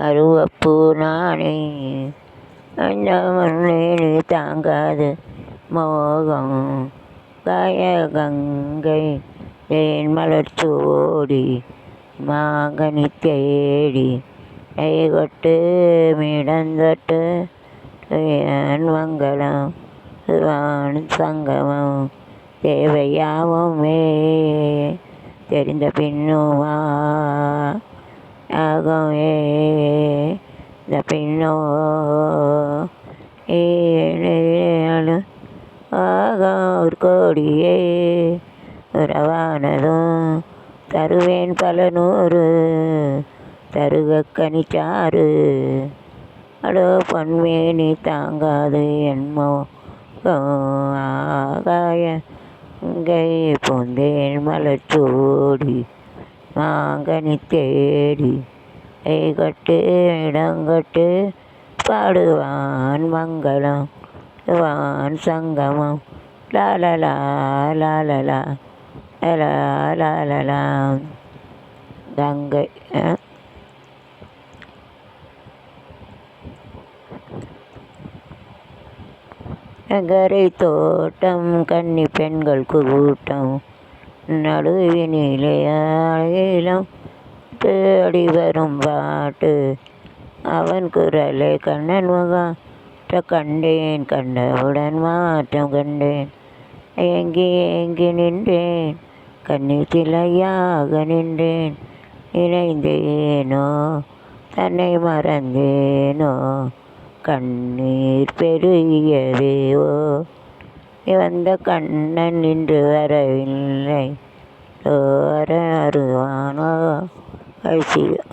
கருவப்பூ நானே அந்த மண்ணேனி தாங்காது மோகம் காய கங்கை தேன் மலர்ச்சோடி மாங்கனி தேடி கைகொட்டு மிடந்தொட்டு மங்களம் வான் சங்கமம் தேவையாவுமே தெரிந்த பின்னுமா ஆகமே இந்த பின்னோ ஆகம் ஒரு கோடியே உறவானதும் தருவேன் பல நூறு தருக கனிச்சாறு அடோ பொன்மேனி தாங்காது என்மோ ஆகாய இங்கை பூந்தேன் மலர்ச்சோடி மாங்கனி தேடி கைகொட்டு இடங்கொட்டு பாடுவான் மங்களம் வான் சங்கமம் லாலலா லாலலா லலா லாலலா கங்கை நகரை தோட்டம் கன்னி பெண்கள் கூட்டம் நடுவினிலே ஆயிலம் தேடி வரும் பாட்டு அவன் குரலை கண்ணன் முகம் கண்டேன் கண்டவுடன் மாற்றம் கண்டேன் ஏங்கி ஏங்கி நின்றேன் கண்ணீர் சிலையாக நின்றேன் இணைந்தேனோ தன்னை மறந்தேனோ கண்ணீர் பெருகியதேவோ வந்த கண்ணன் இன்று வரவில்லை வருவானோ ஐசியா